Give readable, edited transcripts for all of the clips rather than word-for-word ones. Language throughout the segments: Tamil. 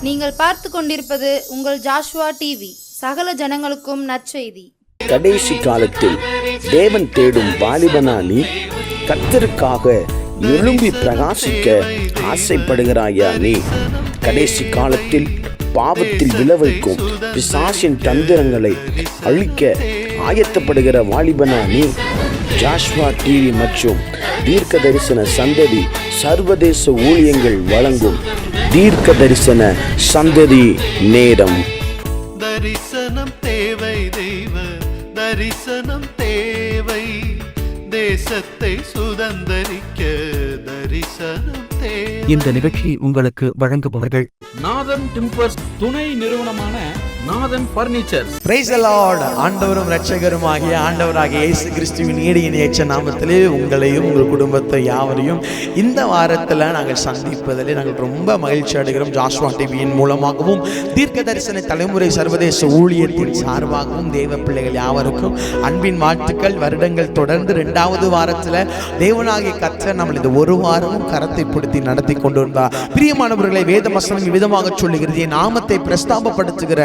நீங்கள் பார்த்து கொண்டிருப்பது உங்கள் ஜாஷுவா டிவி. சகல ஜனங்களுக்கும் நற்செய்தி. கடைசி காலத்தில் தேவன் தேடும் வாலிபனா நீ? கர்த்தருக்காக எழும்பி பிரகாசிக்க ஆசைப்படுகிறாயா நீ? கடைசி காலத்தில் பாவத்தில் விளைவிக்கும் பிசாசின் தந்திரங்களை அழிக்க ஆயத்தப்படுகிற வாலிபனா நீ? ஜாஷ்வா டிவி மற்றும் தீர்க்க தரிசன சந்ததி சர்வதேச ஊழியங்கள் வழங்கும் தீர்க்க தரிசன சந்ததி நேரம். தரிசனம் தேவை, தெய்வ தரிசனம் தேவை, தேசத்தை சுதந்தரிக்க தரிசனம் தேவை. இந்த நிகழ்ச்சி உங்களுக்கு வழங்குபவர்கள் நாதன் டிம்பர்ஸ் துணை நிறுவனமான நாதன் பர்னிச்சர். Praise the Lord. ஆண்டவரும் இரட்சகருமாகிய ஆண்டவராகிய இயேசு கிறிஸ்துவின் ஈடிய நாமத்திலே உங்களையும் உங்கள் குடும்பத்தை யாவரையும் இந்த வாரத்தில் நாங்கள் சந்திப்பதிலே நாங்கள் ரொம்ப மகிழ்ச்சி அடைகிறோம். ஜாஷ்வா டிவியின் மூலமாகவும் தீர்க்க தரிசன தலைமுறை சர்வதேச ஊழியத்தின் சார்பாகவும் தேவ பிள்ளைகள் யாவருக்கும் அன்பின் வாழ்த்துக்கள். வருடங்கள் தொடர்ந்து 2வது வாரத்தில் தேவனாகிய கர்த்தர் நம்மளை இந்த ஒரு வாரமும் கரத்தை பிடித்து நடத்தி கொண்டு வந்தார். பிரியமானவர்களை, வேத வசனம் விதமாக சொல்லுகிறது, என் நாமத்தை பிரஸ்தாபப்படுத்துகிற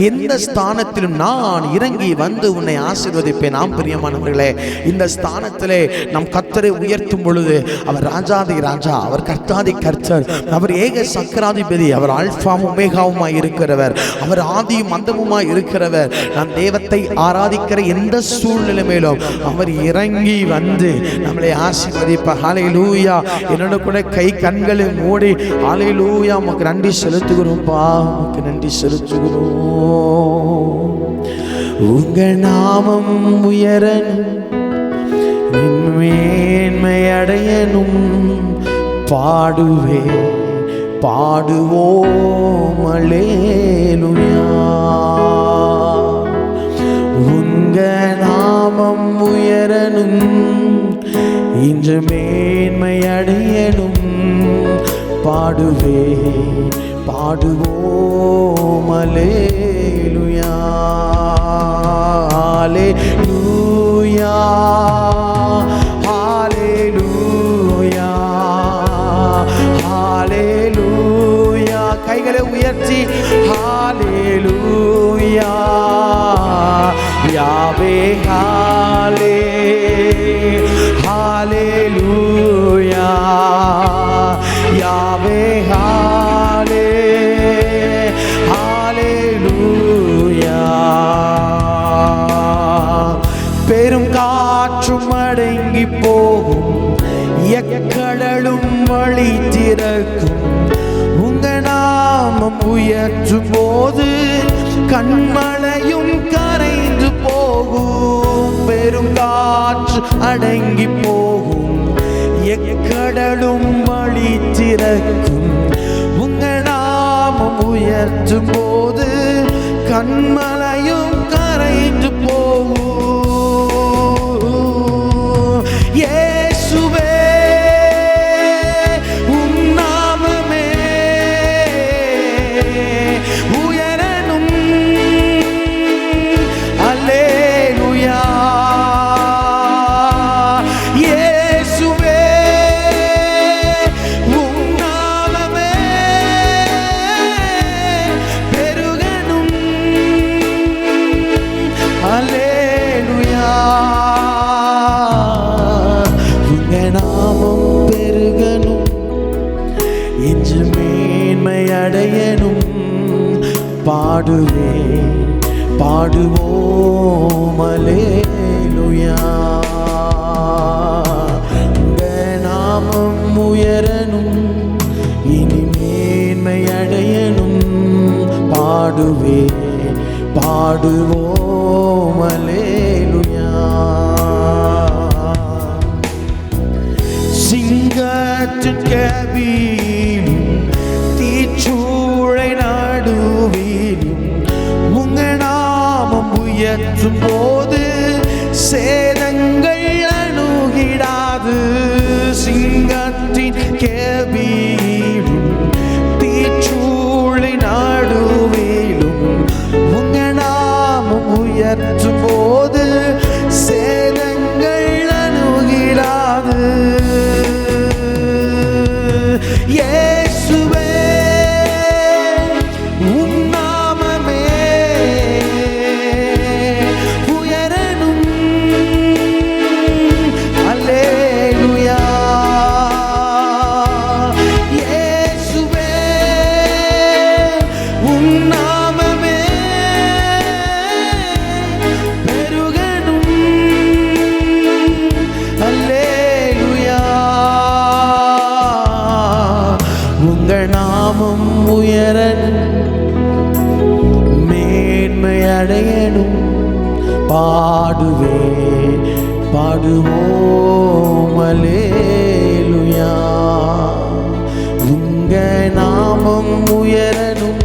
எந்த ஸ்தானத்திலும் நான் இறங்கி வந்து உன்னை ஆசீர்வதிப்பேன். நாம் பிரியமானவர்களே, இந்த ஸ்தானத்திலே நம் கர்த்தரை உயர்த்தும் பொழுது அவர் ராஜாதி ராஜா, அவர் கர்த்தாதி கர்த்தர், அவர் ஏக சக்கராதிபதி, அவர் ஆல்பாவும் ஒமேகாவுமாய் இருக்கிறவர், அவர் ஆதியும் அந்தமுமாய் இருக்கிறவர். நாம் தேவத்தை ஆராதிக்கிற எந்த சூழ்நிலை மேலும் அவர் இறங்கி வந்து நம்மளை ஆசீர்வதிப்பார். ஹல்லேலூயா. என்னோட கூட கை கண்களை மூடி ஹல்லேலூயா உமக்கு நன்றி செலுத்துகிறோம்பா, உமக்கு நன்றி செலுத்துகிறோம். உங்க நாமம் உயரணும், மேன்மை அடையணும், பாடுவே பாடுவோம் அல்லேலூயா. உங்க நாமம் உயரணும், இன்று மேன்மை அடையணும், பாடுவே பாடுவோம் அல்லேலூயா. ஹல்லேலூயா ஹல்லேலூயா ஹல்லேலூயா. கைகளை உயர்த்தி ஹல்லேலூயா. யாவே ஹல்லே ஹல்லேலூயா. யாவே ஹல்லே ஹல்லேலூயா. பெரும் காற்றும் அடங்கி போகும், எக்கடலும் வழி திறக்கும், உங்க நாமம் உயற்றும் போது கண்மலையும் கரைந்து போகும். பெரும் காற்று அடங்கி போகும், எக்கடலும் வழி திறக்கும், உங்க நாமம் உயர்த்தும் போது கண்மலையும் கரைந்து போகும். இயேசுவே உம் நாமமே உயரணும். அல்லேலூயா. இயேசுவே உம் நாமமே பெருகணும். அல்லேலூயா. உங்க நாமம் பெருகணும், இன்று மேன்மை அடையணும், பாடுவே பாடுவோம் அல்லேலூயா. உங்க நாமம் உயரணும், இனி மேன்மை அடையணும், பாடுவே பாடுவோம் அல்லேலூயா. சிங்கத்தின் கவியிலும் தீச்சூளை நடுவிலும் உங்க நாமம் உயற்றும் போது சேதங்கள் அணுகிடாது. சிங்கத்தின் கவியிலும் தீச்சூளை நடுவிலும் உங்க நாமம் உயற்றும் போது சேதங்கள் அணுகிடாது. இயேசுவே அடையணும் பாடுவே பாடுவோம் அல்லேலூயா. உங்க நாமம் உயரணும்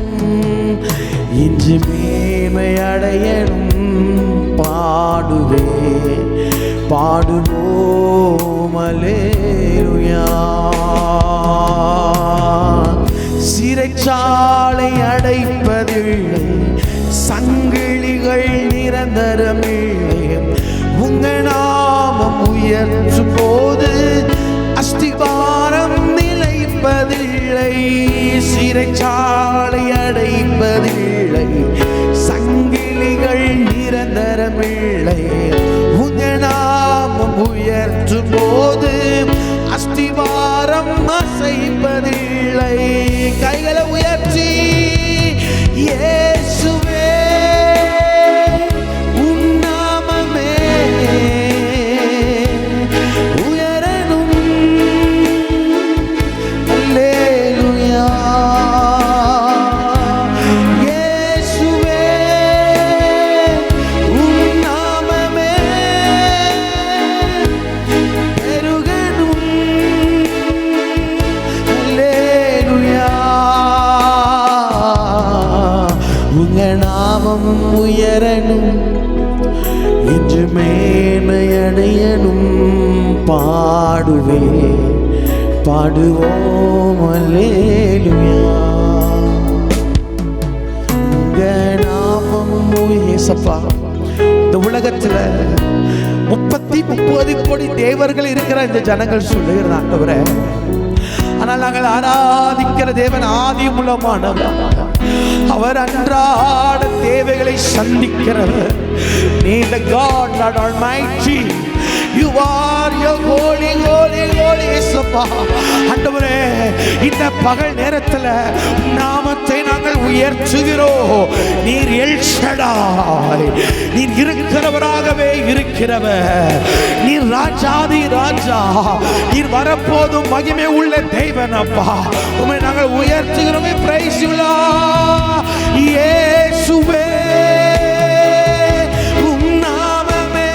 இன்று மேன்மை அடையணும் பாடுவே பாடுவோம் அல்லேலூயா. சிறைச்சாலை அடைப்பதில்லை சங்கிலிகள் நிரந்தரமில்லை உங்க நாமம் உயர்த்தும் போது அஸ்திவாரம் நிலைப்பதில்லை. சிறைச்சாலை அடைப்பதில்லை சங்கிலிகள் நிரந்தரமில்லை உங்க நாமம் உயர்த்தும் போது அஸ்திவாரம் அசைப்பதில்லை. கைகளை உயர்த்தி இயேசுவே உம் நாமமே உயரணும் அல்லேலூயா. இயேசுவே உம் நாமமே பெருகணும் அல்லேலூயா. உங்க நாமம் உயரணும் இன்று மேன்மை அடையணும் பாடுவே பாடுவோம் அல்லேலூயா. உங்க நாமம் இயேசப்பா. இந்த உலகத்துல 30 கோடி தேவர்கள் இருக்கிற இந்த ஜனங்கள் சொல்லுகிற ஆண்டவரே, ஆனால் நாங்கள் ஆராதிக்கிற தேவன் ஆதி மூலமானவர். அவர் அன்றாட தேவைகளை சந்திக்கிறவர். நீ the God Lord Almighty. You are your holy இயேசுப்பா. ஆண்டவரே, இந்த பகல் நேரத்தில் நாமத்தை நாங்கள் உயர்த்துகிறோம். நீர் எல் ஷடாய், நீர் இருக்கிறவராகவே இருக்கிறவர். நீர் ராஜாதி ராஜா, நீர் வரப்போதும் மகிமை உள்ள தேவன் அப்பா. உம்மை நாங்கள் உயர்த்துகிறோம். Price you Lord. இயேசுவே உம் நாமமே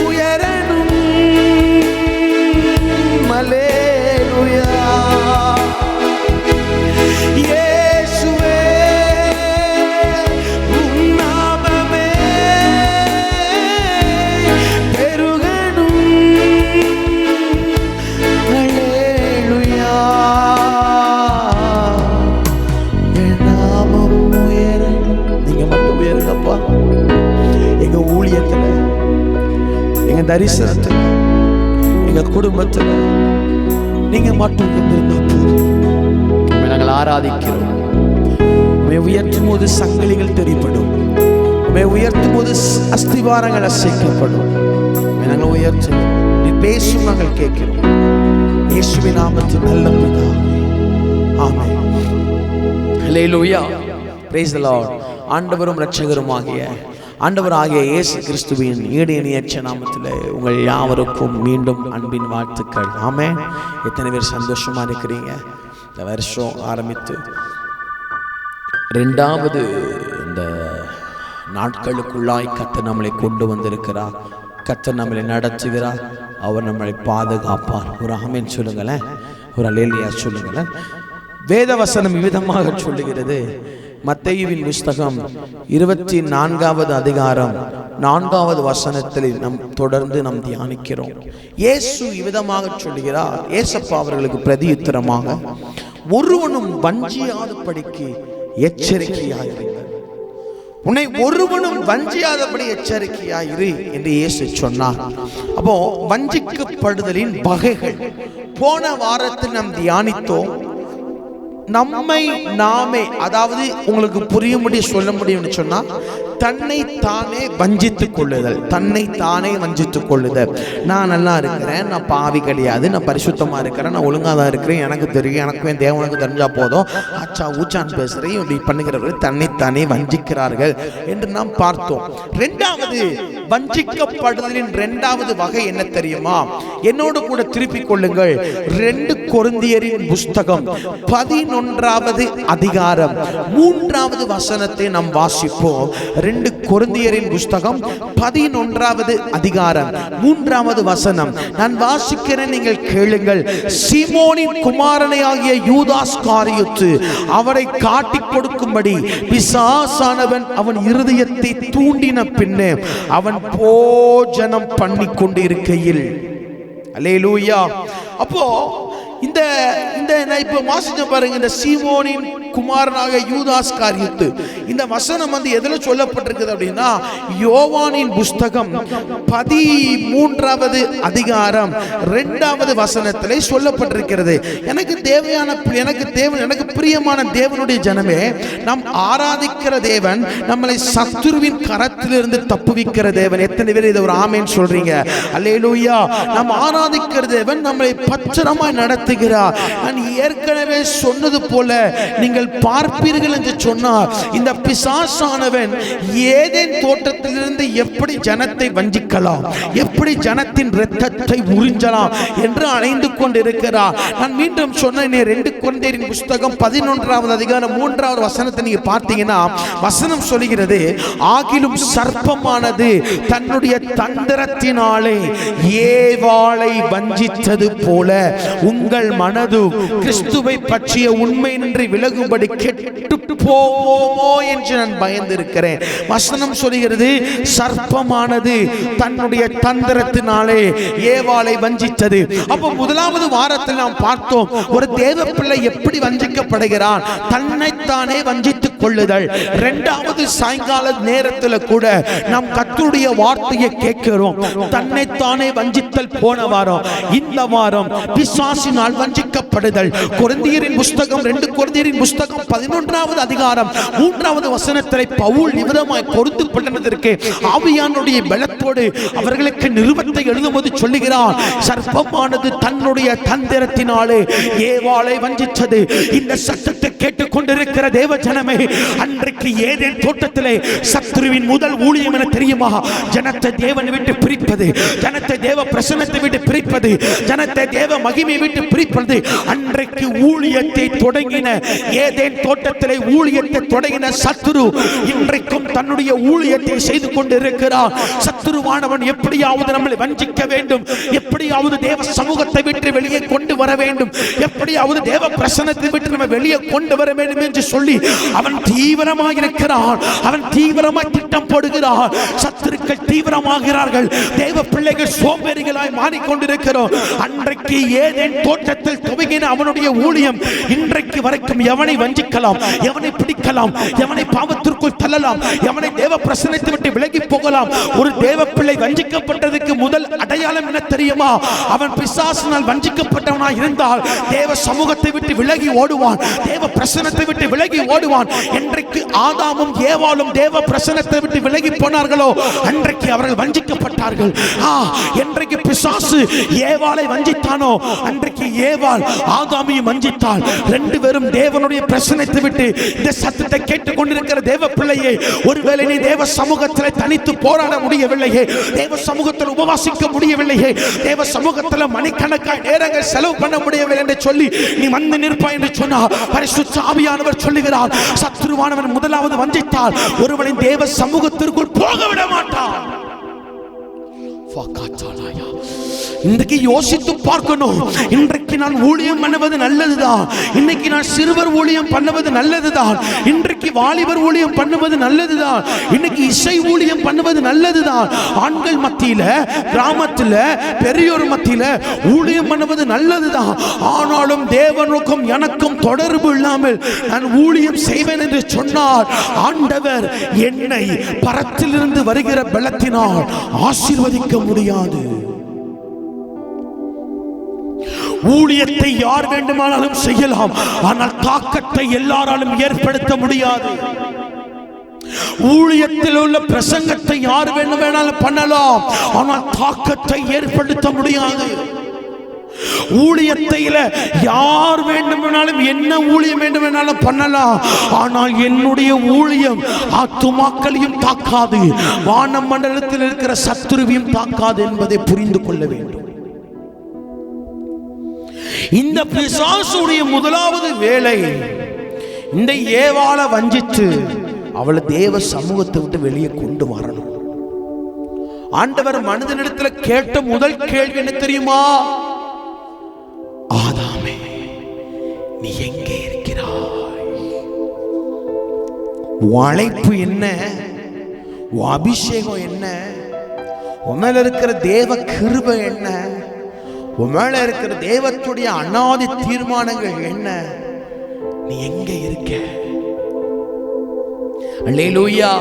உயரணும் அல்லேலூயா. இயேசுவே உம் நாமமே பெருகணும் அல்லேலூயா. என் நாமம் உயரணும். நீங்க மட்டும் உயருங்கப்பா. எங்க ஊழியத்துல, எங்க தரிசனத்துல, எங்க குடும்பத்துல நீங்க மட்டும் இருந்திருந்தா போதும். நாங்கள் ஆராதிக்கிறோம். உம்மை உயர்த்தும் போது சங்கிலிகள் தெரிப்படும். உம்மை உயர்த்தும் போது அஸ்திவாரங்கள் அசைக்கப்படும். நாங்கள் உயர்த்தும் நீ பேசும் நாங்கள் கேட்கிறோம். இயேசுவின் நாமத்தில் நல்ல பிதாவே, ஆமென். ஹல்லேலூயா. Praise the Lord. ஆண்டவரும் இரட்சகருமாகிய ஆண்டவராகிய இயேசு கிறிஸ்துவின் ஈடு இணையற்ற நாமத்தில் உங்கள் யாவருக்கும் மீண்டும் அன்பின் வாழ்த்துக்கள். ஆமென். எத்தனை பேர் சந்தோஷமா இருக்கிறீங்க? இந்த வருஷம் ஆரம்பித்து 2வது இந்த நாட்களுக்குள்ளாய் கர்த்தர் நம்மளை கொண்டு வந்திருக்கிறார். கர்த்தர் நம்மளை நடத்துகிறார். அவர் நம்மளை பாதுகாப்பார். ஒரு ஆமென் சொல்லுங்களேன். ஒரு அல்லேலூயா சொல்லுங்களேன். வேத வசனம் விதமாக சொல்லுகிறது. மத்தேயுவின் புஸ்தகம் 24வது அதிகாரம் 4வது வசனத்தில் தொடர்ந்து நாம் தியானிக்கிறோம். இயேசு விதமாக சொல்லுகிறார். இயேசப்பா அவர்களுக்கு பிரதியுத்தரமாக, ஒருவனும் வஞ்சியாதபடிக்கு எச்சரிக்கையாயிருங்கள். உன்னை ஒருவனும் வஞ்சியாதபடி எச்சரிக்கையாயிரு என்று இயேசு சொன்னார். அப்போ வஞ்சிக்கப்படுதலின் வகைகள் போன வாரத்தில் நாம் தியானித்தோம். நம்மை நாமே, அதாவது உங்களுக்கு புரியும்படி சொல்ல முடியும்னு சொன்னா, தன்னை தானே வஞ்சித்துக் கொள்ளுதல். தன்னை தானே வஞ்சித்துக் கொள்ளுதல். நான் நல்லா இருக்கிறேன், நான் பாவி கிடையாது, நான் பரிசுத்தமா இருக்கிறேன், நான் ஒழுங்கா தான் இருக்கிறேன், எனக்கு தெரியும், எனக்கும் என் தேவனுக்கு தெரிஞ்சா போதும், ஆச்சா ஊச்சான் பேசுறேன், இப்படி பண்ணுகிறவர்கள் தன்னைத்தானே வஞ்சிக்கிறார்கள் என்று நாம் பார்த்தோம். இரண்டாவது வஞ்சிக்கப்படுதலின் இரண்டாவது வகை என்ன தெரியுமா? என்னோடு கூட திருப்பிக் கொள்ளுங்கள். 2 கொரிந்தியரின் புஸ்தகம் 11வது அதிகாரம் 3வது வசனத்தை நாம் வாசிப்போம். 2 கொரிந்தியரின் புஸ்தகம் 11வது அதிகாரம் 3வது வசனம் நான் வாசிக்கிறேன், நீங்கள் கேளுங்கள். சீமோனின் குமாரனை ஆகிய யூதாஸ் காரியோத்து அவரை காட்டிக் கொடுக்கும்படி பிசாசானவன் அவன் இருதயத்தை தூண்டின பின்னே அவன் போஜனம் பண்ணி கொண்டிருக்கையில். அல்லேலூயா. அப்போ இந்த நான் இப்ப வாசிச்ச பாருங்க, இந்த சீமோனின் குமாரனாக யூதாஸ் காரியோத்து, இந்த வசனம் எதுல சொல்லப்பட்டிருக்குது அப்படின்னா, யோவானின் புஸ்தகம் 13வது அதிகாரம் 2வது வசனத்திலே சொல்லப்பட்டிருக்கிறது. எனக்கு பிரியமான தேவனுடைய ஜனமே, நாம் ஆராதிக்கிற தேவன் நம்மளை சத்துருவின் கரத்திலிருந்து தப்புவிக்கிற தேவன். எத்தனை பேர் இதை ஒரு ஆமேன் சொல்றீங்க? அல்லேலூயா. நாம் ஆராதிக்கிற தேவன் நம்மளை பத்திரமாய் நடத்துகிறார். நான் ஏற்கனவே சொன்னது போல நீங்கள் பார்ப்பீர்கள் என்று சொன்னார். இந்த பிசாசானவன் ஏதேன் தோட்டத்திலிருந்து எப்படி ஜனத்தை வஞ்சிக்கலாம், எப்படி ஜனத்தின் இரத்தத்தை உறிஞ்சலாம் என்று அலைந்து கொண்டிருக்கிறார். நான் மீண்டும் சொன்னேன், 2 கொரிந்தியரின் புஸ்தகம் 11வது அதிகாரம் 3வது வசனத்தை நீங்க பார்த்தீங்கன்னா, வசனம் சொல்கிறது, ஆகிலும் சர்ப்பமானது தன்னுடைய தந்திரத்தினாலே ஏவாளை வஞ்சித்தது போல உங்கள் மனது கிறிஸ்துவை பற்றிய உண்மை நின்று விலகும்படி கெட்டு போவோமோ என்று நான் பயந்திருக்கிறேன். வசனம் சொல்கிறது, சர்ப்பமானது தன்னுடைய தந்திரத்தினாலே ஏவாளை வஞ்சித்தது. அப்போ முதலாவது வாரத்தில் நாம் பார்த்தோம், ஒரு தேவ பிள்ளை எப்படி வஞ்சிக்கப்படுகிறான், தன்னைத்தானே வஞ்சித்துக் கொள்ளுதல். இரண்டாவது சாயங்கால நேரத்தில் கூட நாம் கர்த்தருடைய வார்த்தையை கேட்கிறோம். தன்னைத்தானே வஞ்சித்தல் போன வாரம். இந்த வாரம் பிசாசினால் வஞ்சிக்கப்படுதல். கொரிந்தியரின் புஸ்தகம் 2 கொரிந்தியரின் புஸ்தகம் 11வது அதிகாரம் 3வது வசனத்தை பவுல் நிமித்தமாய் பொறுத்து பண்ணதற்கு ஆவியானுடைய பலத்தோடு அவர்களுக்கு நிருபத்தை எழுதும்போது சொல்லுகிறார், சர்ப்பமானது தன்னுடைய தந்திரத்தினாலே ஏவாளை வஞ்சித்தது. இந்த சத்தத்தை கேட்டுக்கொண்டிருக்கிற தேவ ஜனமே, அன்றைக்கு ஏதேன் தோட்டத்திலே சத்துருவின் முதல் ஊழியம் என தெரியுமா? ஜனத்தை தேவனை விட்டு பிரிப்பது, ஜனத்தை தேவ பிரசன்னத்தை விட்டு பிரிப்பது, ஜனத்தை தேவ மகிமை விட்டு பிரிப்பது. அன்றைக்கு ஊழியத்தை தொடங்கின, ஏதேன் தோட்டத்திலே ஊழியத்தை தொடங்கின சத்துரு இன்றைக்கும் தன்னுடைய ஊழியத்தை செய்து கொண்டிருக்கிறார். சத்துருவானவன் எப்படியாவது நம்மளை வஞ்சிக்க வேண்டும், எப்படியாவது தேவ சமூகத்தை விட்டு வெளியே கொண்டு வர வேண்டும், எப்படியாவது தேவ பிரசன்னத்தை விட்டு நம்ம வெளியே கொண்டு வர வேண்டும் என்று சொல்லி அவன் தீவிரமாக இருக்கிறான். அவன் தீவிரமாக திட்டம் போடுகிறான். சத்துருக்கள் தீவிரமாகிறார்கள். தேவ பிள்ளைகள் சோம்பேறிகளாய் மாறிக்கொண்டிருக்கிறோம். அன்றைக்கு ஏதேன் தோட்டத்தில் துவங்கின அவனுடைய ஊழியம் இன்றைக்கு வரைக்கும் எவனை வஞ்சிக்கலாம், எவனை பிடிக்கலாம், எவனை பாவத்திற்குள் தள்ளலாம், எவனை தேவ பிரசன்னத்தை விட்டு விலகி போகலாம். ஒரு தேவ பிள்ளை வஞ்சிக்கப்பட்டதுக்கு முதல் அடையாளம் என்ன தெரியுமா? அவன் பிசாசினால் வஞ்சிக்கப்பட்டவனாய் இருந்தால் தேவ சமூகத்தை விட்டு விலகி ஓடுவான், தேவ பிரசன்னத்தை விட்டு விலகி ஓடுவான். என்றைக்கு ஆதாமும் ஏவாளும் தேவ பிரசன்னத்தை விட்டு விலகி போனார்களோ அன்றைக்கு அவர்கள் வஞ்சிக்கப்பட்டார்கள். என்றைக்கு பிசாசு ஏவாளை வஞ்சித்தானோ அன்றைக்கு ஏவாள் ஆதாமையும் வஞ்சித்தாள். 2 பேரும் தேவனுடைய பிரசன்னத்தை விட்டு இந்த சத்தத்தை கேட்டுக் கொண்டிருக்கிற தேவ பிள்ளையே, ஒருவேளை நீ தேவ சமூகத்தில் தனித்து போராட முடியவில்லையே, தேவ சமூகத்தில் உபவாசிக்க முடியவில்லையே, தேவ சமூகத்தில் மணிக்கணக்கான நேரங்கள் செலவு பண்ண முடியவில்லை என்று சொல்லி நீ வந்து நிற்பாய் என்று சொன்னார். பரிசுத்த ஆவியானவர் சொல்லுகிறார், சத்துருவானவன் முதலாவது வஞ்சித்தால் ஒருவனின் தேவ சமூகத்திற்குள் போக விட மாட்டான். இன்றைக்கு யோசித்து பார்க்கணும். இன்றைக்கு நான் ஊழியம் பண்ணுவது நல்லதுதான், இன்னைக்கு நான் சிறுவர் ஊழியம் பண்ணுவது நல்லதுதான், இன்றைக்கு வாலிபர் ஊழியம் பண்ணுவது நல்லதுதான், இன்னைக்கு இசை ஊழியம் பண்ணுவது நல்லதுதான். ஆண்கள் மத்தியில, கிராமத்தில் பெரியோர் மத்தியில ஊழியம் பண்ணுவது நல்லதுதான். ஆனாலும் தேவனுக்கும் எனக்கும் தொடர்பு இல்லாமல் நான் ஊழியம் செய்வேன் என்று சொன்னார் ஆண்டவர் என்னை பரத்திலிருந்து வருகிற பலத்தினால் ஆசீர்வதிக்க முடியாது. ஊழியத்தை யார் வேண்டுமானாலும் செய்யலாம், ஆனால் தாக்கத்தை எல்லாராலும் ஏற்படுத்த முடியாது. ஊழியத்தில் உள்ள பிரசங்கத்தை யார் வேணாலும் பண்ணலாம், ஆனால் தாக்கத்தை ஏற்படுத்த முடியாது. ஊழியத்தில யார் வேண்டுமானாலும் என்ன ஊழியம் வேண்டுமானாலும் பண்ணலாம், ஆனால் என்னுடைய ஊழியம் ஆத்துமாக்களையும் தாக்காது, வான மண்டலத்தில் இருக்கிற சத்துருவையும் தாக்காது என்பதை புரிந்து கொள்ள வேண்டும். இந்த பிசாசுடைய முதலாவது வேலை இந்த ஏவாளை வஞ்சித்து அவளை தேவ சமூகத்தை விட்டு வெளியே கொண்டு வரணும். ஆண்டவர் மனிதனிடத்தில் கேட்ட முதல் கேள்வி என்ன தெரியுமா? ஆதாமே, நீ எங்கே இருக்கிறாய்? அழைப்பு என்ன? அபிஷேகம் என்ன? உமேல இருக்கிற தேவ கிருபை என்ன? உமேல இருக்கிற தேவத்துடைய அநாதி தீர்மானங்கள் என்ன? நீ எங்கே இருக்க? அல்லேலூயா.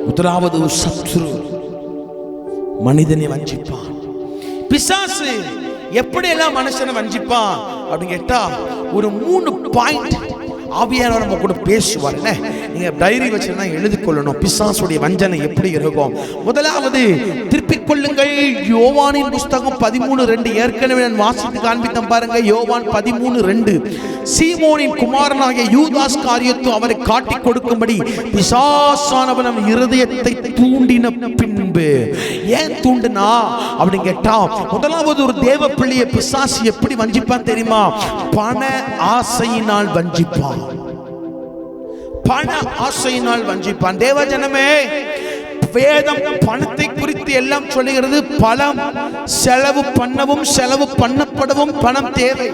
முதலாவது சத்துரு மனிதனை வஞ்சிப்பான். பிசாசு எப்படி எல்லாம் மனுஷனை வஞ்சிப்பான் அப்படின்னு கேட்டா ஒரு 3 பாயிண்ட் ஆவியானவர் நம்ம கூட பேசுவார். நீங்க டைரி வச்சுன்னா எழுதி கொள்ளணும் பிசாசுடைய வஞ்சனை எப்படி இருக்கும். முதலாவது திருப்பிக் கொள்ளுங்கள், யோவானின் புஸ்தகம் 13:2. ஏற்கனவே நான் வாசித்து காண்பித்தேன் பாருங்க. யோவான் 13:2. சீமோனின் குமாரனாகிய யூதாஸ் காரியத்து அவரை காட்டிக் கொடுக்கும்படி பிசாசானவன் அவன் இருதயத்தை தூண்டின பின்பு. ஏன் தூண்டினா அப்படின்னு கேட்டா, முதலாவது ஒரு தேவ பிள்ளையை பிசாசு எப்படி வஞ்சிப்பான் தெரியுமா? பண ஆசையினால் வஞ்சிப்பான். பண ஆசையினால் வஞ்சிப்பான். தேவ ஜனமே, வேதம் பணத்தை குறித்து எல்லாம் சொல்லுகிறது. பணம் செலவு பண்ணவும் செலவு பண்ணப்படவும் பணம் தேவை.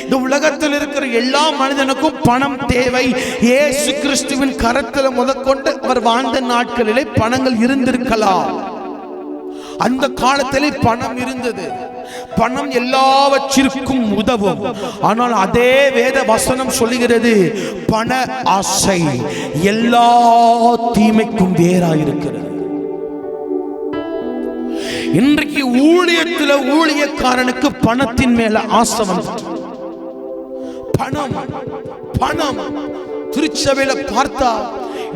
இந்த உலகத்தில் இருக்கிற எல்லா மனிதனுக்கும் பணம் தேவை. இயேசு கிறிஸ்துவின் கரத்தில் முதற்கொண்டு அவர் வாழ்ந்த நாட்களிலே பணங்கள் இருந்திருக்கலாம். அந்த காலத்திலே பணம் இருந்தது. பணம் எல்லாவற்றிற்கும் உதவும். ஆனால் அதே வேத வசனம் சொல்லுகிறது, பண ஆசை எல்லா தீமைக்கும் வேறாயிருக்கிறது. இன்றைக்கு ஊழியத்தில் ஊழியக்காரனுக்கு பணத்தின் மேல ஆசை வந்துட்டு. பணம் பணம் திருச்சபையில பார்த்தா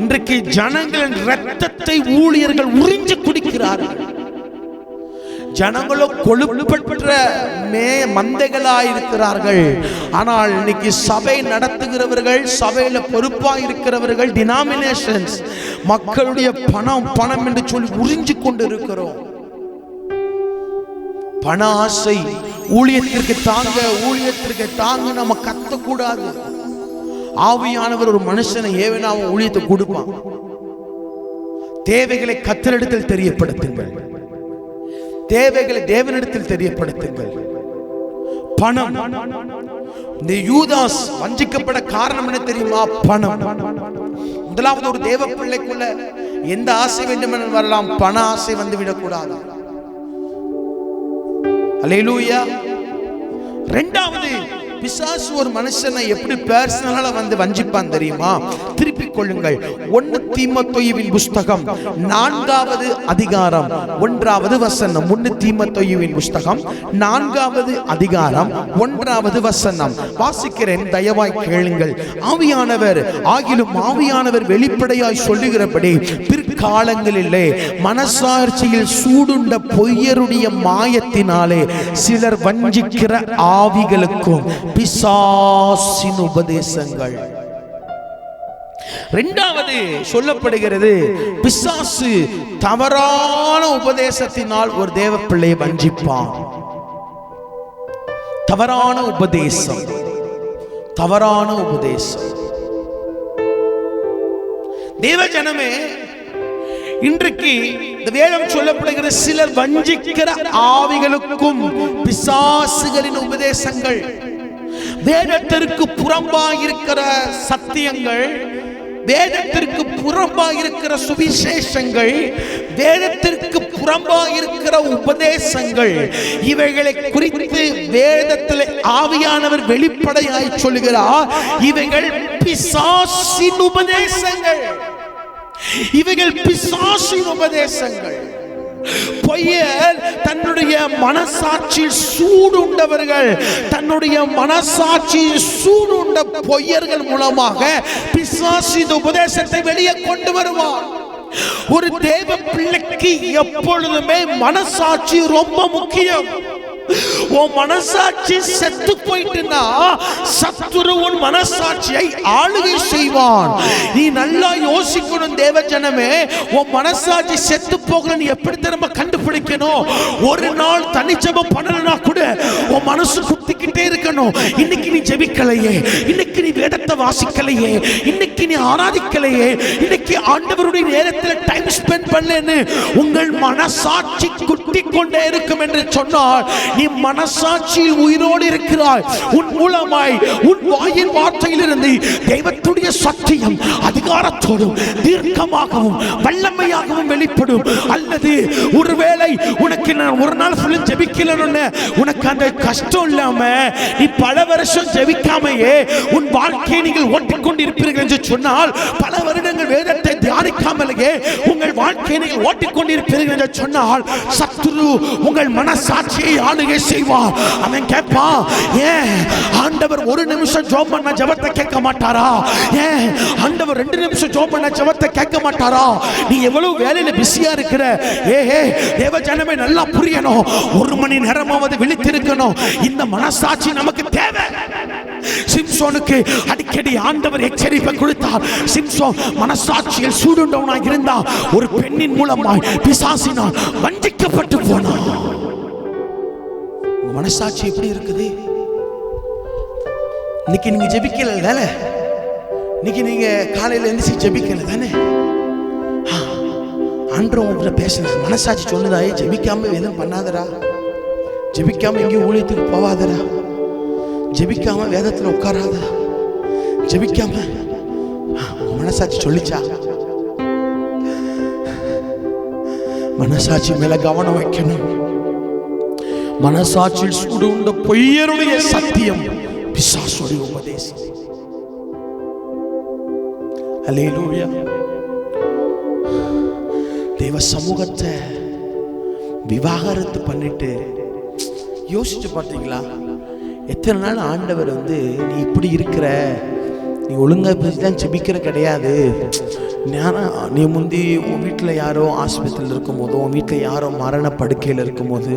இன்றைக்கு ஜனங்களின் இரத்தத்தை ஊழியர்கள் உறிஞ்சு குடிக்கிறார்கள். ஜனங்களோ கொழுப்பற்ற மந்தைகளாயிருக்கிறார்கள். ஆனால் இன்னைக்கு சபை நடத்துகிறவர்கள், சபையில பொறுப்பாக இருக்கிறவர்கள், டினாமினேஷன்ஸ் மக்களுடைய பணம் பணம் என்று சொல்லி உறிஞ்சு கொண்டு இருக்கிறோம். பண ஆசை ஊழியத்திற்கு தாங்க நம்ம கத்தக்கூடாது. ஆவியானவர் ஒரு மனுஷனை ஏவனா ஊழியத்தை கொடுப்பான். தேவைகளை கத்தரிடத்தில் தெரியப்படுத்துங்கள், தேவைகளை தேவனிடத்தில் தெரியப்படுத்துங்கள். பணம். இந்த யூதாஸ் வஞ்சிக்கப்பட காரணம் என்ன தெரியுமா? பணம். முதலாவது ஒரு தேவ பிள்ளைக்குள்ள எந்த ஆசை வேண்டுமென வரலாம், பண ஆசை வந்து விடக்கூடாது. அல்லேலூயா. இரண்டாவது, பிசாசு ஒரு மனுஷனை எப்படி பர்சனலா வந்து வஞ்சிப்பான் தெரியுமா? திருப்பிக் கொள்ளுங்கள். 1 தீமோத்தேயுவின் புஸ்தகம் 4வது அதிகாரம் 1வது வசனம். 1 தீமோத்தேயுவின் புஸ்தகம் 4வது அதிகாரம் 1வது வசனம் வாசிக்கிறேன், தயவாய் கேளுங்கள். ஆவியானவர் வெளிப்படையாய் சொல்லுகிறபடி பிற்காலங்களிலே மனசாட்சியில் சூடுண்ட பொய்யருடைய மாயத்தினாலே சிலர் வஞ்சிக்கிற ஆவிகளுக்கும் பிசாசின் உபதேசங்கள். இரண்டாவது சொல்லப்படுகிறது, பிசாசு தவறான உபதேசத்தினால் ஒரு தேவ பிள்ளையை வஞ்சிப்பான். தவறான உபதேசம். தேவ ஜனமே, இன்றைக்கு இந்த வேதம் சொல்லப்படுகிற சிலர் வஞ்சிக்கிற ஆவிகளுக்கும் பிசாசுகளின் உபதேசங்கள், வேதத்திற்கு புறம்பாக இருக்கிற சத்தியங்கள், வேதத்திற்கு புறம்பாக இருக்கிற சுவிசேஷங்கள், வேதத்திற்கு புறம்பாக இருக்கிற உபதேசங்கள், இவைகளை குறித்து வேதத்தில் ஆவியானவர் வெளிப்படையாய் சொல்லுகிறார். இவைகள் பிசாசின் உபதேசங்கள். இவைகள் பிசாசின் உபதேசங்கள். பொய்யர் தன்னுடைய மனசாட்சி சூடுண்டவர்கள், தன்னுடைய மனசாட்சி சூடுண்ட பொய்யர்கள் மூலமாக பிசாசு இந்த உபதேசத்தை வெளியே கொண்டு வருவார். ஒரு தேவ பிள்ளைக்கு எப்பொழுதுமே மனசாட்சி ரொம்ப முக்கியம். உன் மனசாட்சி செத்து போயிட்டுனா சத்துரு உன் மனசாட்சியை ஆளுகை செய்வான். நீ நல்லா யோசிக்கணும் தேவ ஜனமே. உன் மனசாட்சி செத்து போகல நீ எப்படி திரும்ப கண்டுபிடிக்கணும்? ஒரு நாள் தனிச்சபம் பண்ணலனா கூட உன் மனசு குத்திக்கிட்டே இருக்கணும். இன்னைக்கு நீ ஜெபிக்கலையே, இன்னைக்கு நீ வேதத்தை வாசிக்கலையே, இன்னைக்கு நீ ஆராதிக்கலையே, இன்னைக்கு ஆண்டவருடைய நேரத்தில் டைம் ஸ்பெண்ட் பண்ணலன்னு உங்கள் மனசாட்சி குத்தி கொண்டே இருக்கும் என்று சொன்னால் நீ மனசாட்சியில் உயிரோடு இருக்கிறாய். உன் மூலமாய் உன் வாயின் வார்த்தையிலிருந்து தெய்வத்துடைய சத்தியம் அதிகாரத்தோடும் தீர்க்கமாகவும் வல்லமையாகவும் வெளிப்படும். அல்லது ஒருவேளை உனக்கு நான் ஒரு நாள் ஃபுல்லா ஜெபிக்கலன்னு உனக்கு அந்த கஷ்டம் இல்லாம நீ பல வருஷம் ஜெபிக்காமையே உன் வாழ்க்கையை நீங்கள் ஓட்டிக்கொண்டு இருப்பீர்கள் என்று சொன்னால், பல வருடங்கள் வேதத்தை தியானிக்காமலேயே உங்கள் வாழ்க்கையை நீங்கள் ஓட்டிக்கொண்டு இருப்பீர்கள் என்று சொன்னால், சத்துரு உங்கள் மனசாட்சியை ஆளுகை செய்வான். அவன் கேட்பான், ஏன் ஆண்டவர் ஒரு நிமிஷம் ஜெபம் பண்ண ஜெபத்தை கேட்க மாட்டாரா? ஏன் ஆண்டவர் 2 நிமிஷம் ஜெபம் பண்ண ஜெபத்தை கேட்க மாட்டாரா? நீ எவ்வளவு வேலையில பிஸியா இருக்கிற? தேவ ஜனமே நல்லா புரியணும். 1 மணி நேரமாவது விழித்திருக்கணும். இந்த மனசாட்சி நமக்கு தேவை. சிம்சோனுக்கு அடிக்கடி ஆண்டவர் எச்சரிப்பை கொடுத்தார். சிம்சோன் மனசாட்சியில் சூடுண்டவனாய் இருந்தான். ஒரு பெண்ணின் மூலமாய் பிசாசினால் வஞ்சிக்கப்பட்டு போனான். மனசாட்சி எப்படி இருக்குது? இன்னைக்கு நீங்க ஜெபிக்கல தானே? இன்னைக்கு நீங்க காலையில எழுந்திரிச்சு ஜெபிக்கல தானே? ஆண்டவர் உங்ககிட்ட பேசுற மனசாட்சி சொன்னதா, ஜெபிக்காம எதுவும் பண்ணாதடா, ஜெபிக்காம எங்கேயும் ஊழியத்துக்கு போவாதடா, ஜெபிக்காம வேதத்துல உட்காராதடா, ஜெபிக்காம மனசாட்சி சொல்லிச்சா? மனசாட்சி மேல கவனம் வைக்கணும். மனசாட்சியில் சூடுண்ட பொய்யருடைய சத்தியம் பிசாசுடைய உபதேசம். அல்லேலூயா. தேவ சமூகத்தை விவாகரத்து பண்ணிட்டு யோசிச்சு பார்த்தீங்களா? எத்தனை நாள் ஆண்டவர் நீ இப்படி இருக்கிற, நீ ஒழுங்கா தான் ஜெபிக்கிற கிடையாது. நீ முந்தி உன் வீட்டில் யாரோ ஆஸ்பத்திரியில் இருக்கும்போது, உன் வீட்டில் யாரோ மரண படுக்கையில் இருக்கும்போது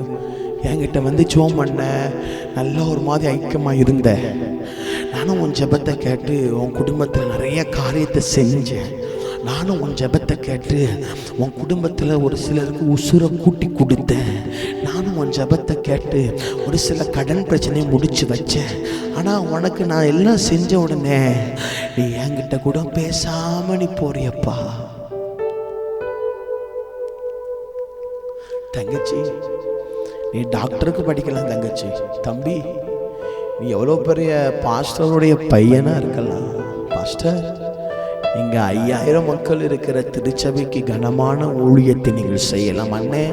என்கிட்ட ஜெபம் பண்ண, நல்லா ஒரு மாதிரி ஐக்கியமாக இருந்த. நானும் உன் ஜெபத்தை கேட்டு உன் குடும்பத்தில் நிறைய காரியத்தை செஞ்சேன். நானும் உன் ஜெபத்தை கேட்டு உன் குடும்பத்தில் ஒரு சிலருக்கு உசுரை கூட்டி கொடுத்தேன். நானும் உன் ஜெபத்தை கேட்டு ஒரு சில கடன் பிரச்சனையை முடிச்சு வச்சேன். ஆனால் உனக்கு நான் எல்லாம் செஞ்ச உடனே நீ என்கிட்ட கூட பேசாம நீ போறியப்பா. தங்கச்சி, நீ டாக்டருக்கு படிக்கலாம். தங்கச்சி, தம்பி, நீ எவ்வளோ பெரிய பாஸ்டருடைய பையனாக இருக்கலாம். பாஸ்டர், இங்கே 5000 மக்கள் இருக்கிற திருச்சபைக்கு கனமான ஊழியத்தை நீங்கள் செய்யலாம். அண்ணே,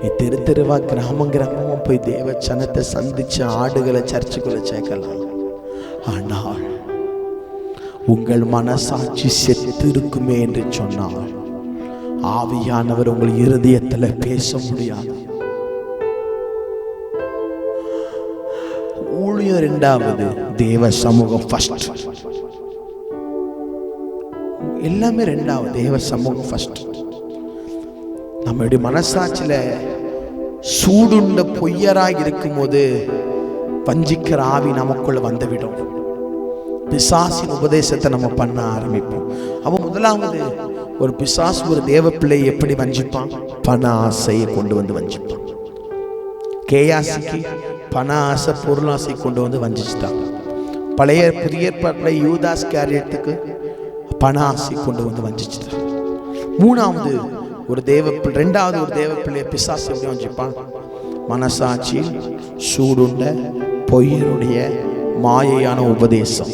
நீ தெரு தெருவா கிராமம் கிராமமாக போய் தேவ சனத்தை சந்தித்து ஆடுகளை சர்ச்சுக்குள்ளே சேர்க்கலாம். ஆனால் உங்கள் மனசாட்சி செத்து இருக்குமே என்று சொன்னால் ஆவியானவர் உங்கள் இருதயத்தில் பேச முடியாது. ஊழியம் 2வது, தேவ சமூகம் ஃபர்ஸ்ட். எல்லாமே 2வது, தேவ சமூகம் ஃபர்ஸ்ட். நம்மளுடைய மனசாட்சியில சூடுண்ட பொய்யராக இருக்கும்போது வஞ்சிக்கிற ஆவி நமக்குள்ள வந்துவிடும். பிசாசின் உபதேசத்தை நம்ம பண்ண ஆரம்பிப்போம். அவன் முதலாவது ஒரு பிசாசு ஒரு தேவ பிள்ளை எப்படி வஞ்சிப்பான்? பண ஆசையை கொண்டு வந்து வஞ்சிப்பான். கேயாசிக்கு பண ஆசை, பொருளாசை கொண்டு வந்து வஞ்சிச்சிட்டான். பழைய புதிய ஏற்பாட்டில் யூதாஸ் காரியத்துக்கு பண ஆசை கொண்டு வந்து வஞ்சிச்சிட்டான். 3வது ஒரு ரெண்டாவது ஒரு தேவ பிள்ளைய பிசாசு எப்படி வஞ்சிப்பான்? மனசாட்சி சூடுண்ட பொய்யருடைய மாயையான உபதேசம்,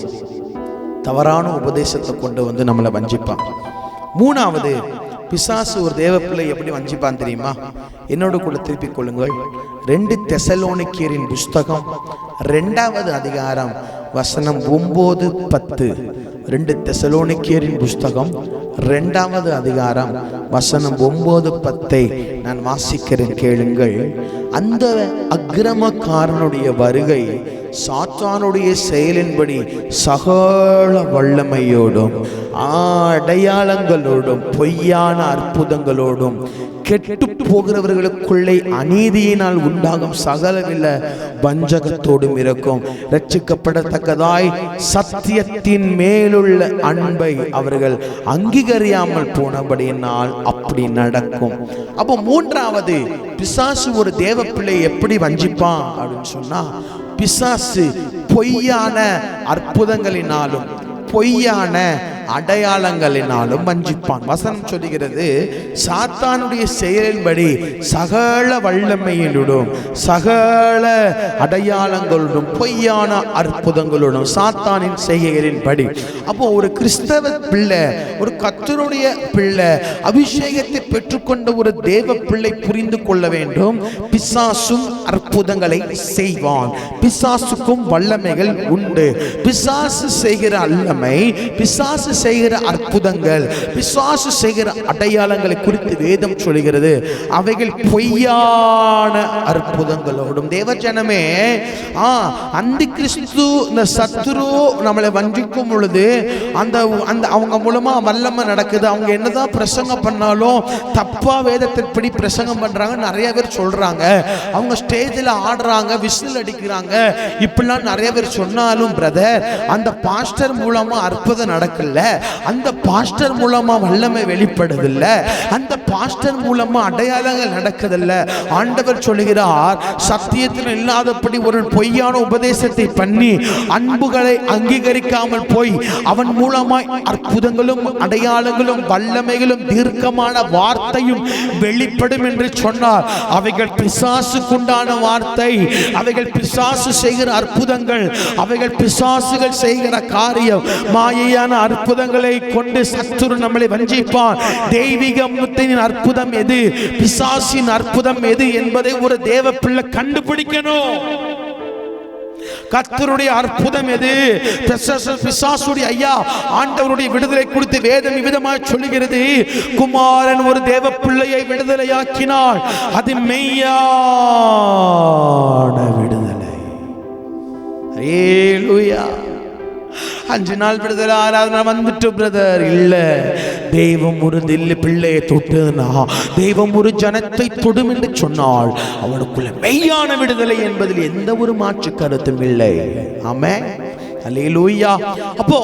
தவறான உபதேசத்தை கொண்டு வந்து நம்மளை வஞ்சிப்பான். 3வது பிசாசு ஒரு தேவ பிள்ளை எப்படி வஞ்சிப்பான் தெரியுமா? என்னோட கூட திருப்பிக் கொள்ளுங்கள். 2 தெசலோனிக்கேயரின் புஸ்தகம் 2வது அதிகாரம் வசனம் 9-10. 2 தெசலோனிக்கேயரின் புஸ்தகம் 2வது அதிகாரம் வசனம் 9-10 நான் வாசிக்கிறேன், கேளுங்கள். அந்த அக்கிரமக்காரனுடைய வருகை சாத்தானுடைய செயலின்படி சகல வல்லமையோடும் அடையாளங்களோடும் பொய்யான அற்புதங்களோடும் கெட்டு போகிறவர்களுக்குள்ளே அநீதியினால் உண்டாகும் சகலவில வஞ்சகத்தோடும் இருக்கும். ரட்சிக்கப்படத்தக்கதாய் சத்தியத்தின் மேலுள்ள அன்பை அவர்கள் அங்கீகரியாமல் போனபடியினால் அப்படி நடக்கும். அப்போ 3வது, பிசாசு ஒரு தேவ பிள்ளை எப்படி வஞ்சிப்பான் அப்படின்னு சொன்னா, பிசாசு பொய்யான அற்புதங்களினாலும் பொய்யான அடையாளங்களினாலும் வஞ்சிப்பான். வசனம் சொல்லுகிறது, சாத்தானுடைய செயலின்படி சகல வல்லமையிலும் சகல அடையாளங்களோடும் பொய்யான அற்புதங்களோடும் சாத்தானின் செய்கைகளின்படி. அப்போ ஒரு கிறிஸ்தவ பிள்ளை, ஒரு கர்த்தருடைய பிள்ளை, அபிஷேகத்தை பெற்றுக்கொண்ட ஒரு தேவ பிள்ளை புரிந்து கொள்ள வேண்டும், பிசாசும் அற்புதங்களை செய்வான். பிசாசுக்கும் வல்லமைகள் உண்டு. பிசாசு செய்கிற வல்லமை, பிசாசு செய்கிற அற்புதங்கள், பிசாசு செய்கிற அடையாளங்களை குறித்து வேதம் சொல்கிறது, அவைகள் பொய்யான அற்புதங்களோடும். தேவஜனமே, அந்தி கிறிஸ்து, இந்த சத்துரு நம்மளை வஞ்சிக்கும் பொழுது அந்த அவங்க மூலமா வல்லமை நடக்குது. அவங்க என்னதான் பிரசங்கம் பண்ணாலும் தப்பா வேதத்தின்படி பிரசங்கம் பண்றாங்க நிறைய பேர் சொல்றாங்க. அவங்க ஸ்டேஜில் ஆடுறாங்க, விசில் அடிக்கிறாங்க, இப்படிலாம் நிறைய பேர் சொன்னாலும் பிரதர், அந்த பாஸ்டர் மூலமா அற்புதம் நடக்கல, அந்த பாஸ்டர் மூலமா வல்லமை வெளிப்படுதில்ல, அந்த பாஸ்டர் மூலமா அடையாளங்கள் நடக்குதில்ல. ஆண்டவர் சொல்லுகிறார், சத்தியத்தில் இல்லாதபடி ஒரு பொய்யான உபதேசத்தை பண்ணி அன்புகளை அங்கீகரிக்காமல் போய் அவன் மூலமாய் அற்புதங்களும் அடையாளங்களும் வல்லமைகளும் தீர்க்கமான வார்த்தையும் வெளிப்படும் என்று சொன்னார். அவைகள் பிசாசுக்குண்டான வார்த்தை, அவைகள் பிசாசு செய்கிற அற்புதங்கள், அவைகள் பிசாசுகள் செய்கிற காரியம். மாயையான அற்புதங்களை கொண்டு சத்துரு நம்மளை வஞ்சிப்பான். தெய்வீகத்தின் அற்புதம் எது, பிசாசின் அற்புதம் எது என்பதை ஒரு தேவ பிள்ளை கண்டுபிடிக்கணும். கர்த்தருடைய அற்புதம் எது, பிசாசுடைய ஐயா ஆண்டவருடைய விடுதலை குறித்து வேதம் விதமாய் சொல்லுகிறது. குமாரன் ஒரு தேவ பிள்ளையை விடுதலையாக்கினாள், அது மெய்யான விடுதலை. ஹல்லேலூயா. 5 நாள் விடுதலை ஆராதனை வந்துட்டு பிரதர், இல்ல, தெய்வம் ஒரு தில்லு பிள்ளையை தொட்டுனா, தெய்வம் ஒரு ஜனத்தை தொடும் என்று சொன்னால் அவனுக்குள்ள மெய்யான விடுதலை என்பதில் எந்த ஒரு மாற்று கருத்தும் இல்லை. ஆமென், ஹல்லேலூயா. அப்போ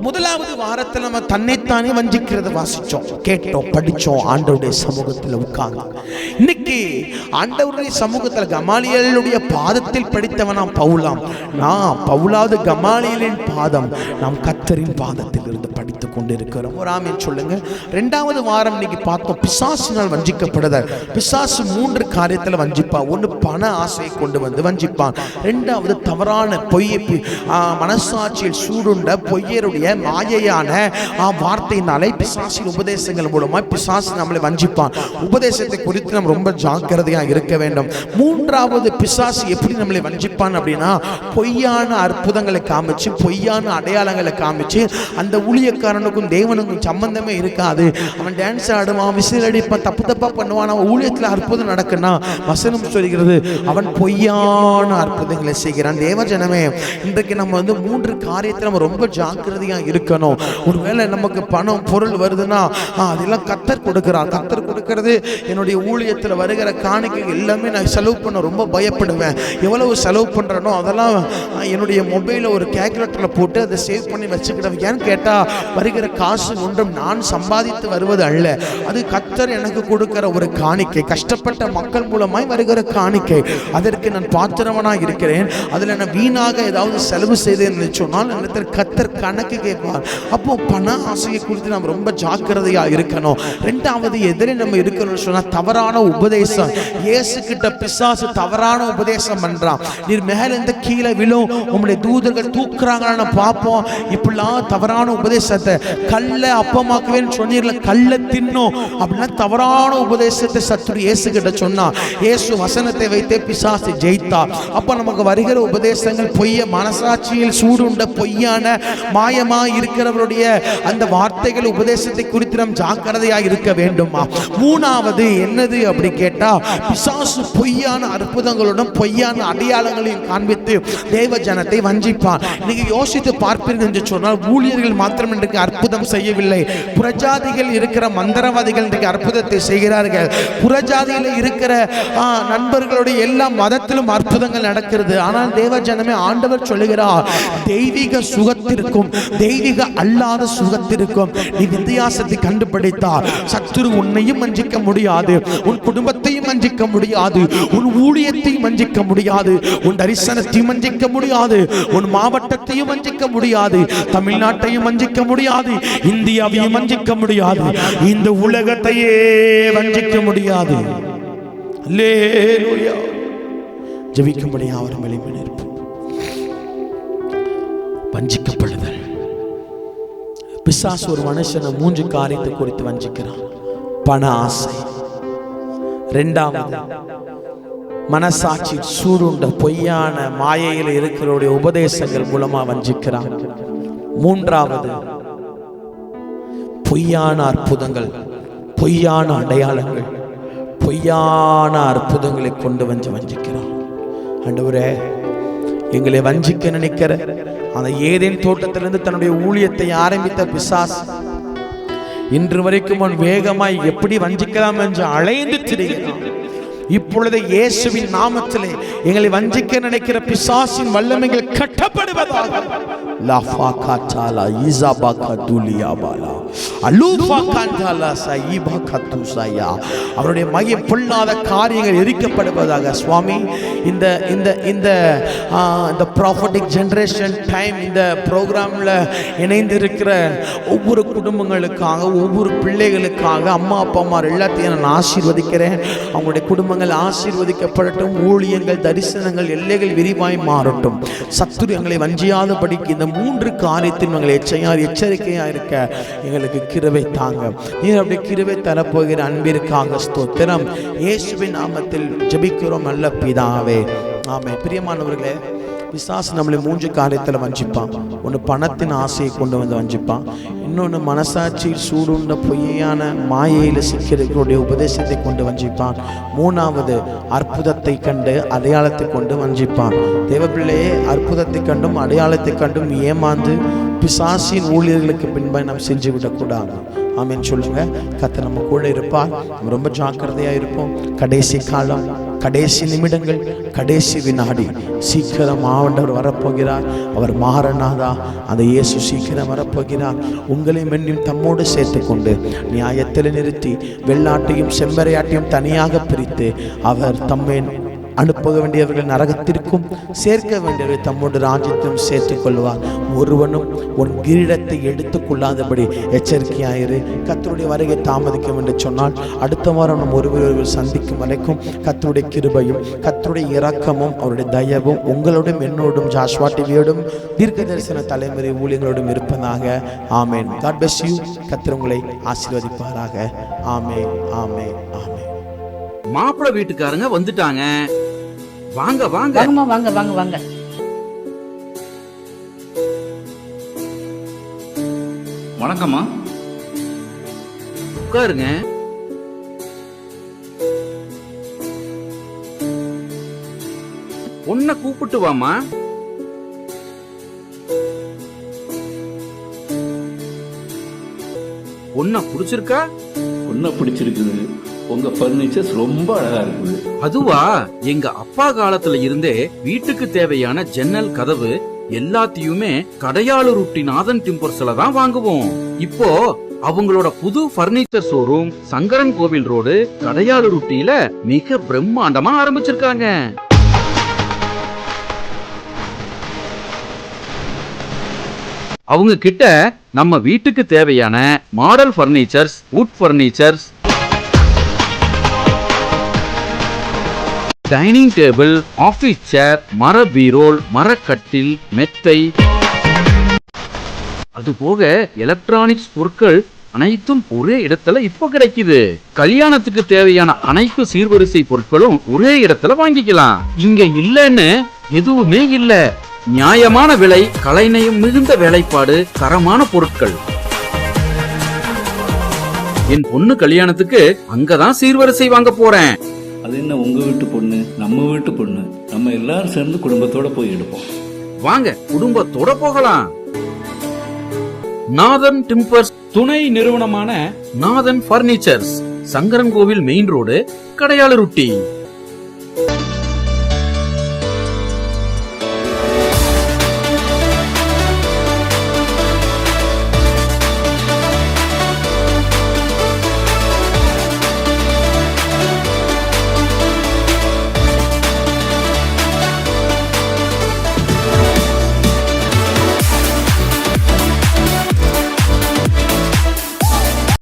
முதலாவது வாரத்தில் நம்ம தன்னைத்தானே வஞ்சிக்கிறத வாசிச்சோம், கேட்டோம், படிச்சோம். ஆண்டவருடைய சமூகத்தில் உட்கார்ந்து இன்னைக்கு ஆண்டவருடைய சமூகத்தில் கமாலியலுடைய பாதத்தில் படித்தவனாம் பவுலாம். நான் பவுலாவது கமாலியலின் பாதம், நாம் கர்த்தரின் பாதத்தில் இருந்து படித்துக் கொண்டிருக்கிறோம். ஒரு ஆமென் சொல்லுங்க. 2வது வாரம் இன்னைக்கு பார்த்தோம், பிசாசினால் வஞ்சிக்கப்படுதல். பிசாசு 3 காரியத்தில் வஞ்சிப்பான். 1, பண ஆசையை கொண்டு வந்து வஞ்சிப்பான். 2வது தவறான பொய்யை, மனசாட்சியில் சூடுண்ட பொய்யருடைய மாயையான வார்த்தையினாலே பிசாசின் உபதேசங்கள் மூலமா பிசாசு நம்மளை வஞ்சிப்பான். உபதேசத்தை குறித்து நம்ம ரொம்ப ஜாக்கிரதையா இருக்க வேண்டும். 3வது பிசாசு எப்படி நம்மளை வஞ்சிப்பான் அப்படின்னா, பொய்யான அற்புதங்களை காமிச்சு, பொய்யான அடையாளங்களை காமிச்சு, அந்த ஊழியக்காரனுக்கும் தேவனுக்கும் சம்பந்தமே இருக்காது. அவன் டான்ஸ் ஆடுவான், விசில் அடிப்பான், தப்பு தப்பா பண்ணுவான். அவன் ஊழியத்தில் அற்புதம் நடக்குன்னா வசனம் சொல்கிறது அவன் பொய்யான அற்புதங்களை செய்கிறான். தேவஜனமே, இன்றைக்கு நம்ம 3 காரியத்தில் நம்ம ரொம்ப ஜாக்கிரதையா இருக்கணும். ஒருவேளை நமக்கு பணம் பொருள் வருதுன்னா அதெல்லாம் கர்த்தர் கொடுக்கிறார். கர்த்தர் கொடுக்கிறது என்னுடைய ஊழியத்தில் வருகிற காணிக்கை எல்லாமே நான் செலவு பண்ண ரொம்ப பயப்படுவேன். எவ்வளவு செலவு பண்ணுறனோ அதெல்லாம் என்னுடைய மொபைலில் ஒரு கேல்குலேட்டரில் போட்டு அதை சேவ் பண்ணி வச்சுக்கிட்டேன். ஏன்னு கேட்டால் வருகிற காசு ஒன்றும் நான் சம்பாதித்து வருவது அல்ல, அது கர்த்தர் எனக்கு கொடுக்கிற ஒரு காணிக்கை, கஷ்டப்பட்ட மக்கள் மூலமாய் வருகிற காணிக்கை. அதற்கு நான் பாத்திரவனாக இருக்கிறேன். அதில் நான் வீணாக ஏதாவது செலவு செய்தேன்னு சொன்னால் கர்த்தர் கணக்கு கேட்பார். அப்போ பண ஆசையை குறித்து நாம் ரொம்ப ஜாக்கிரதையா இருக்கணும். 2வது எதிரே நம்ம இருக்கிறோம் சொன்னா தவறான உபதேசம். இயேசு கிட்ட பிசாசு தவறான உபதேசம் பண்றான். நீர் மேல இருந்து கீழே விழும், உங்களுடைய தூதர்கள் தூக்குறாங்கன்னு பார்ப்போம். இப்படிலாம் தவறான உபதேசத்தை கல்ல அப்பமாக்குவேன்னு சொன்னீர்ல, கல்ல தின்னும் அப்படின்னா தவறான உபதேசத்தை சத்துரு இயேசு கிட்ட சொன்னா. இயேசு வசனத்தை வைத்தே பிசாசு ஜெயித்தா. அப்ப நமக்கு வருகிற உபதேசங்கள் பொய்ய, மனசாட்சியில் சூடுண்ட பொய்யான மாயமா இருக்கிறவருடைய அந்த வார்த்தைகள் உபதேசத்தை குறித்து நாம் ஜாக்கிரதையா இருக்க வேண்டுமா? மூணாவது என்னது அப்படி கேட்டா, பிசாசு பொய்யான அற்புதங்களுடன் பொய்யான அடையாளங்களையும் காண்பித்து தேவ ஜனத்தை வஞ்சிப்பான். நீங்க யோசித்து பார்ப்பீர்கள் என்று சொன்னால், ஊழியர்கள் மாத்திரம் இன்றைக்கு அற்புதம் செய்யவில்லை, புறஜாதிகள் இருக்கிற மந்திரவாதிகள் இன்றைக்கு அற்புதத்தை செய்கிறார்கள். புறஜாதியில் இருக்கிற நண்பர்களுடைய எல்லா மதத்திலும் அற்புதங்கள் நடக்கிறது. ஆனால் தேவ ஜனமே, ஆண்டவர் சொல்லுகிறார், தெய்வீக சுகத்திற்கும் தெய்வீக அல்லாத சுகத்திற்கும் நீ வித்தியாசத்தை கண்டுபிடித்தார். சத்துரு உன்னையும் வஞ்சிக்க முடியாது, உன் குடும்பத்தையும் வஞ்சிக்க முடியாது, உன் ஊழியத்தையும் வஞ்சிக்க முடியாது, உன் தரிசனத்தையும் வஞ்சிக்க முடியாது, உன் மாவட்டத்தையும் வஞ்சிக்க முடியாது, தமிழ்நாட்டையும் வஞ்சிக்க முடியாது, இந்தியாவையும் வஞ்சிக்க முடியாது, இந்த உலகத்தையே வஞ்சிக்க முடியாது. அல்லேலூயா. ஜெபிக்கும்படி அவர் மேலே நிற்போம். வஞ்சிக்கப்படுதல். பிசாசு ஒரு மனுஷனை 3 காரியத்தை குறித்து வஞ்சிக்கிறான். பண ஆசை, இரண்டாவது மனசாட்சி சூடுண்ட பொய்யான மாயையில் இருக்கிற உபதேசங்கள் மூலமா வஞ்சிக்கிறான். மூன்றாவது பொய்யான அற்புதங்கள், பொய்யான அடையாளங்கள், பொய்யான அற்புதங்களை கொண்டு வஞ்சிக்கிறான். ஆண்டவரே, எங்களை வஞ்சிக்க நினைக்கிற அந்த ஏதேன் தோட்டத்திலிருந்து தன்னுடைய ஊழியத்தை ஆரம்பித்த பிசாசு இன்று வரைக்கும் அவன் வேகமாய் எப்படி வஞ்சிக்கலாம் என்று அலைந்து திரிகிறான். இப்பொழுது இயேசுவின் நாமத்திலே எங்களை வஞ்சிக்க நினைக்கிற பிசாசின் வல்லமைகள் கட்டப்படுவதாக. அவருடைய மைய பொல்லாத காரியங்கள் எரிக்கப்படுவதாக. சுவாமி, இந்த இந்த இந்த இந்த ப்ராஃபட்டிக் ஜெனரேஷன் டைம் இந்த ப்ரோக்ராம்ல இணைந்திருக்கிற ஒவ்வொரு குடும்பங்களுக்காக, ஒவ்வொரு பிள்ளைகளுக்காக, அம்மா அப்பாமார் எல்லாத்தையும் நான் ஆசீர்வதிக்கிறேன். அவங்களுடைய குடும்பங்கள் ஆசீர்வதிக்கப்படட்டும். ஊழியங்கள், தரிசனங்கள், எல்லைகள் விரிவாய் மாறட்டும். சத்துரு எங்களை வஞ்சியாதபடிக்கு இந்த 3 காரியத்தில் எங்களை எச்சரிக்கையா இருக்க எங்களுக்கு கிருபை தாங்க. நீர் அப்படி கிருபை தரப்போகிற அன்பிற்காக ஸ்தோத்திரம். இயேசுவின் நாமத்தில் ஜெபிக்கிறோம் நல்ல பிதாவே, ஆமென். பிரியமானவர்களே, பிசாசு நம்மளை 3 காரியத்தில் வஞ்சிப்பான். ஒன்று பணத்தின் ஆசையை கொண்டு வந்து வஞ்சிப்பான், இன்னொன்று மனசாட்சியில் சூடுண்ட பொய்யான மாயையில் சிக்கிறவர்களுடைய உபதேசத்தை கொண்டு வஞ்சிப்பான், மூணாவது அற்புதத்தை கண்டு அடையாளத்தை கொண்டு வஞ்சிப்பான். தேவப்பிள்ளையே, அற்புதத்தை கண்டும் அடையாளத்தை கண்டும் ஏமாந்து பிசாசின் ஊழியர்களுக்கு பின்பாய் நாம் செஞ்சு விடக்கூடாது. ஆமென் சொல்லுங்க. கர்த்தர் நம்ம கூட இருப்பார். நம்ம ரொம்ப ஜாக்கிரதையா இருப்போம். கடைசி காலம், கடைசி நிமிடங்கள், கடைசி வினாடி, சீக்கிரம் ஆண்டவர் வரப்போகிறார். அவர் மாறனாதா, அந்த இயேசு சீக்கிரம் வரப்போகிறார். உங்களையும் என்னையும் தம்மோடு சேர்த்து கொண்டு நியாயத்தில் நிறுத்தி வெள்ளாட்டையும் செம்பரையாட்டையும் தனியாக பிரித்து அவர் தம்மை அனுப்ப வேண்டியவர்கள் நரகத்திற்கும் சேர்க்க வேண்டியவர்கள் தம்மோடு ராஜ்யத்தையும் சேர்த்துக் கொள்வார். ஒருவனும் உன் கிரீடத்தை எடுத்துக் கொள்ளாதபடி எச்சரிக்கையாயிரு. கர்த்தருடைய வருகை தாமதிக்கும் என்று சொன்னால் அடுத்த வாரம் நம் ஒருவர் சந்திக்கும் வரைக்கும் கர்த்தருடைய கிருபையும் கர்த்தருடைய இரக்கமும் அவருடைய தயவும் உங்களோடும் என்னோடும் ஜாஷ்வா டிவியோடும் தீர்க்க தரிசன தலைமுறை ஊழியங்களோடும் இருப்பதாக. ஆமேன். God bless you. கர்த்தர் உங்களை ஆசீர்வதிப்பாராக. ஆமேன், ஆமேன், ஆமேன். மாப்பிள்ளை வீட்டுக்காரங்க வந்துட்டாங்க. வாங்க வாங்க வாங்க வாங்க வாங்க. வணக்கம்மா, உட்காருங்க. உன்னை கூப்பிட்டு வாமா. உன்னை பிடிச்சிருக்கா? உன்னை பிடிச்சிருக்குது. உங்க பர்னிச்சர்ஸ் ரொம்ப அழகா இருக்குது. அதுவா, எங்க அப்பா காலத்துல இருந்தே வீட்டுக்கு தேவையான ஜன்னல், கதவு எல்லாத்தையுமே கடையாளூர் நாதன் டிம்பர்ஸ்ல தான் வாங்குவோம். இப்போ அவங்களோட புது பர்னிச்சர் ஷோரூம் சங்கரன் கோவில் ரோடு கடையாளூர் மிக பிரம்மாண்டமா ஆரம்பிச்சிருக்காங்க. அவங்க கிட்ட நம்ம வீட்டுக்கு தேவையான model furnitures, wood furnitures, dining table, office chair, மர பீரோல், மரக்கட்டில், மெத்தை, அதுபோக எலக்ட்ரானிக்ஸ் பொருட்கள் அனைத்தும் ஒரே இடத்துல இப்போ கிடைக்குது. கல்யாணத்துக்கு தேவையான அனைத்து சீர்வரிசை பொருட்களும் ஒரே இடத்துல வாங்கிக்கலாம். இங்க இல்லன்னு எதுவுமே இல்ல. நியாயமான விலை, கலைநயம் மிகுந்த வேலைப்பாடு, தரமான பொருட்கள். என் பொண்ணு கல்யாணத்துக்கு அங்கதான் சீர்வரிசை வாங்க போறேன். அது என்ன உங்க வீட்டு பொண்ணு, நம்ம வீட்டு பொண்ணு, நம்ம எல்லாரும் சேர்ந்து குடும்பத்தோட போய் எடுப்போம். வாங்க, குடும்பத்தோட போகலாம். நாதன் டிம்பர்ஸ் துணை நிறுவனமான நாதன் பர்னிச்சர்ஸ், சங்கரன்கோவில் மெயின் ரோடு, கடையாளருட்டி.